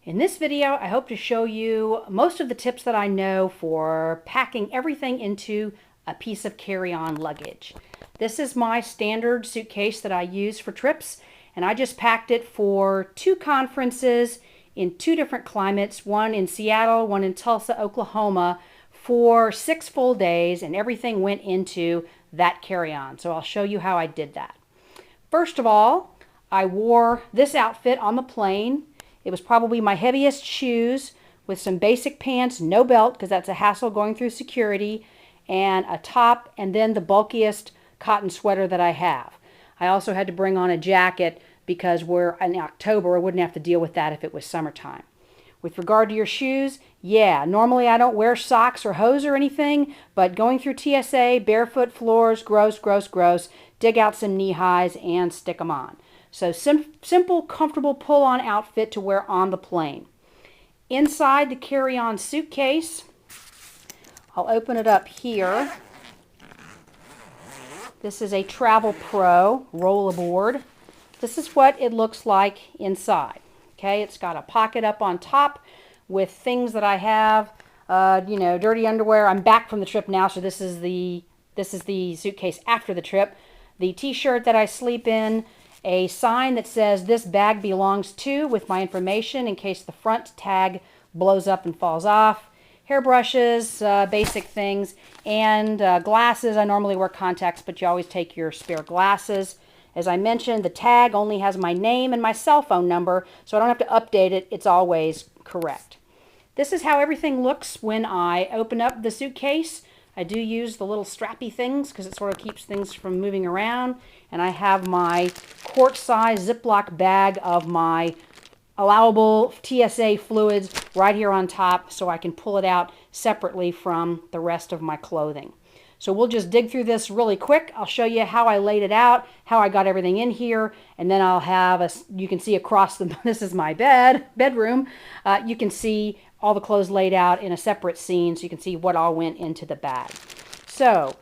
In this video, I hope to show you most of the tips that I know for packing everything into a piece of carry-on luggage. This is my standard suitcase that I use for trips, and I just packed it for 2 conferences in 2 different climates, one in Seattle, one in Tulsa, Oklahoma, for 6 full days, and everything went into that carry-on. So I'll show you how I did that. First of all, I wore this outfit on the plane. It was probably my heaviest shoes with some basic pants, no belt because that's a hassle going through security, and a top, and then the bulkiest cotton sweater that I have. I also had to bring on a jacket because we're in October. I wouldn't have to deal with that if it was summertime. With regard to your shoes, yeah, normally I don't wear socks or hose or anything, but going through TSA, barefoot floors, gross, gross, gross, dig out some knee highs and stick them on. So simple, comfortable pull-on outfit to wear on the plane. Inside the carry-on suitcase, I'll open it up here. This is a Travel Pro rollerboard. This is what it looks like inside. Okay, it's got a pocket up on top with things that I have, dirty underwear. I'm back from the trip now, so this is the suitcase after the trip. The t-shirt that I sleep in, a sign that says this bag belongs to with my information in case the front tag blows up and falls off, hairbrushes, basic things, and glasses. I normally wear contacts, but you always take your spare glasses. As I mentioned, the tag only has my name and my cell phone number, so I don't have to update it. It's always correct. This is how everything looks when I open up the suitcase. I do use the little strappy things because it sort of keeps things from moving around. And I have my quart-size Ziploc bag of my allowable TSA fluids right here on top so I can pull it out separately from the rest of my clothing. So we'll just dig through this really quick. I'll show you how I laid it out, how I got everything in here, and then I'll have you can see across the, this is my bedroom. You can see all the clothes laid out in a separate scene so you can see what all went into the bag. So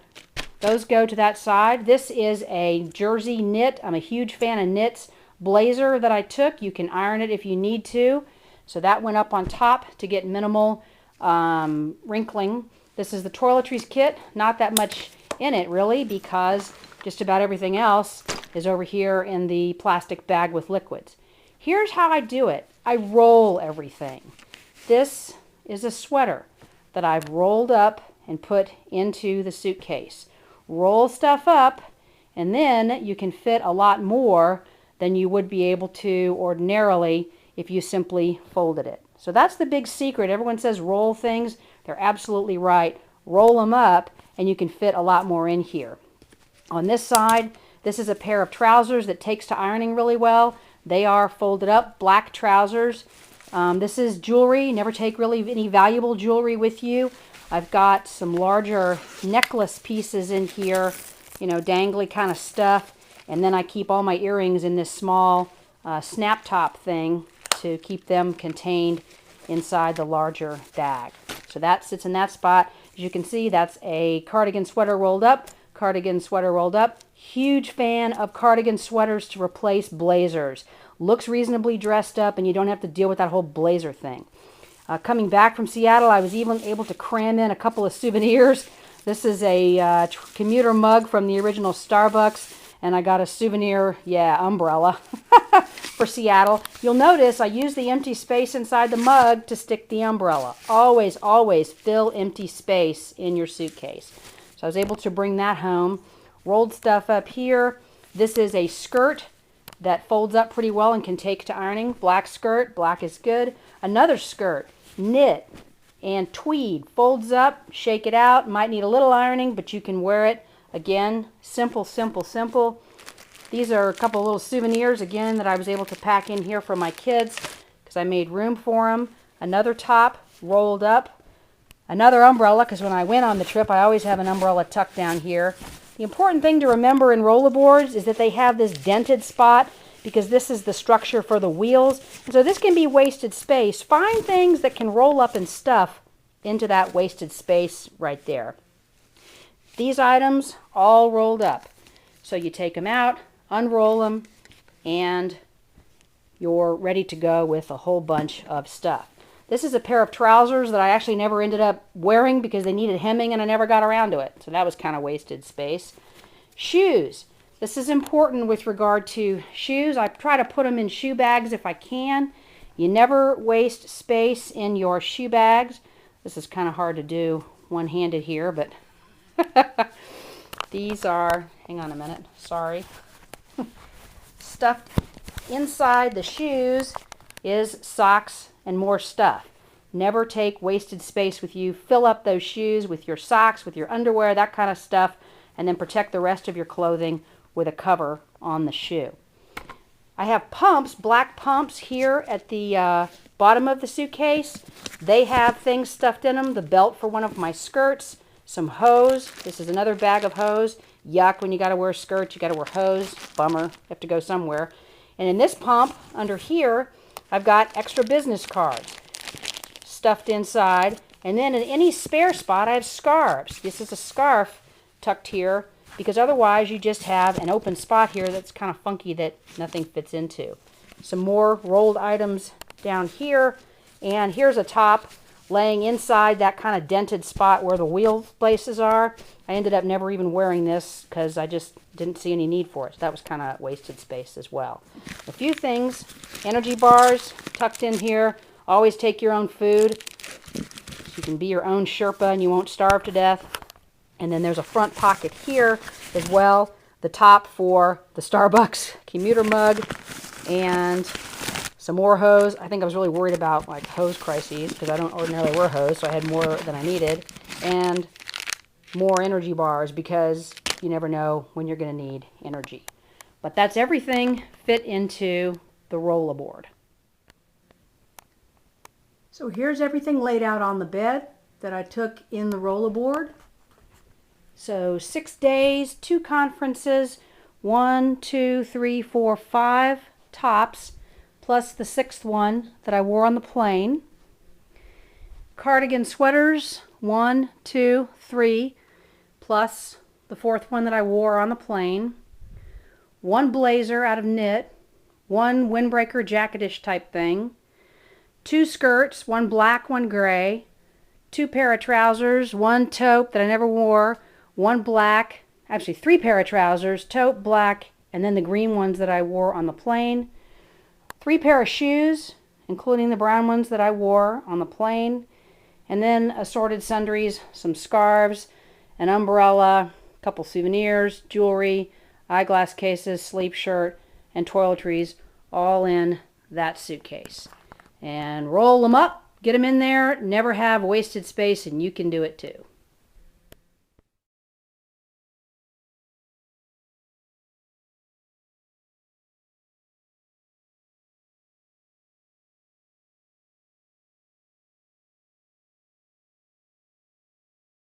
those go to that side. This is a jersey knit. I'm a huge fan of knits. Blazer that I took. You can iron it if you need to. So that went up on top to get minimal wrinkling. This is the Toiletries Kit. Not that much in it really because just about everything else is over here in the plastic bag with liquids. Here's how I do it. I roll everything. This is a sweater that I've rolled up and put into the suitcase. Roll stuff up, and then you can fit a lot more than you would be able to ordinarily if you simply folded it. So that's the big secret. Everyone says roll things. They're absolutely right. Roll them up, and you can fit a lot more in here. On this side, this is a pair of trousers that takes to ironing really well. They are folded up, black trousers. This is jewelry. Never take really any valuable jewelry with you. I've got some larger necklace pieces in here, dangly kind of stuff. And then I keep all my earrings in this small snap top thing to keep them contained inside the larger bag. So that sits in that spot. As you can see, that's a cardigan sweater rolled up, cardigan sweater rolled up. Huge fan of cardigan sweaters to replace blazers. Looks reasonably dressed up, and you don't have to deal with that whole blazer thing. Coming back from Seattle, I was even able to cram in a couple of souvenirs. This is a commuter mug from the original Starbucks, and I got a souvenir, umbrella for Seattle. You'll notice I use the empty space inside the mug to stick the umbrella. Always, always fill empty space in your suitcase. So I was able to bring that home. Rolled stuff up here. This is a skirt that folds up pretty well and can take to ironing. Black skirt, black is good. Another skirt, knit and tweed, folds up, shake it out. Might need a little ironing, but you can wear it. Again, simple, simple, simple. These are a couple of little souvenirs, again, that I was able to pack in here for my kids because I made room for them. Another top, rolled up. Another umbrella, because when I went on the trip, I always have an umbrella tucked down here. The important thing to remember in rollerboards is that they have this dented spot because this is the structure for the wheels. And so this can be wasted space. Find things that can roll up and stuff into that wasted space right there. These items all rolled up. So you take them out, unroll them, and you're ready to go with a whole bunch of stuff. This is a pair of trousers that I actually never ended up wearing because they needed hemming and I never got around to it. So that was kind of wasted space. Shoes. This is important with regard to shoes. I try to put them in shoe bags if I can. You never waste space in your shoe bags. This is kind of hard to do one-handed here, but these are, hang on a minute, sorry. Stuffed inside the shoes is socks and more stuff. Never take wasted space with you. Fill up those shoes with your socks, with your underwear, that kind of stuff, and then protect the rest of your clothing with a cover on the shoe. I have pumps, black pumps here at the bottom of the suitcase. They have things stuffed in them. The belt for one of my skirts, some hose. This is another bag of hose. Yuck, when you got to wear skirts, you got to wear hose. Bummer, you have to go somewhere. And in this pump, under here, I've got extra business cards stuffed inside. And then in any spare spot, I have scarves. This is a scarf tucked here, because otherwise you just have an open spot here that's kind of funky that nothing fits into. Some more rolled items down here, and here's a top laying inside that kind of dented spot where the wheel places are. I ended up never even wearing this because I just didn't see any need for it. So that was kind of wasted space as well. A few things, energy bars tucked in here. Always take your own food so you can be your own Sherpa and you won't starve to death. And then there's a front pocket here as well. The top for the Starbucks commuter mug and some more hose. I think I was really worried about like hose crises because I don't ordinarily wear hose, so I had more than I needed. And more energy bars because you never know when you're going to need energy. But that's everything fit into the rollaboard. So here's everything laid out on the bed that I took in the rollaboard. So 6 days, 2 conferences, 1, 2, 3, 4, 5 tops, plus the 6th one that I wore on the plane. Cardigan sweaters, 1, 2, 3, plus the 4th one that I wore on the plane. 1 blazer out of knit, 1 windbreaker jacketish type thing. 2 skirts, 1 black, 1 gray. 2 pair of trousers, 1 taupe that I never wore. 1 black, actually 3 pair of trousers, taupe, black, and then the green ones that I wore on the plane. 3 pair of shoes, including the brown ones that I wore on the plane. And then assorted sundries, some scarves, an umbrella, a couple souvenirs, jewelry, eyeglass cases, sleep shirt, and toiletries, all in that suitcase. And roll them up, get them in there, never have wasted space, and you can do it too.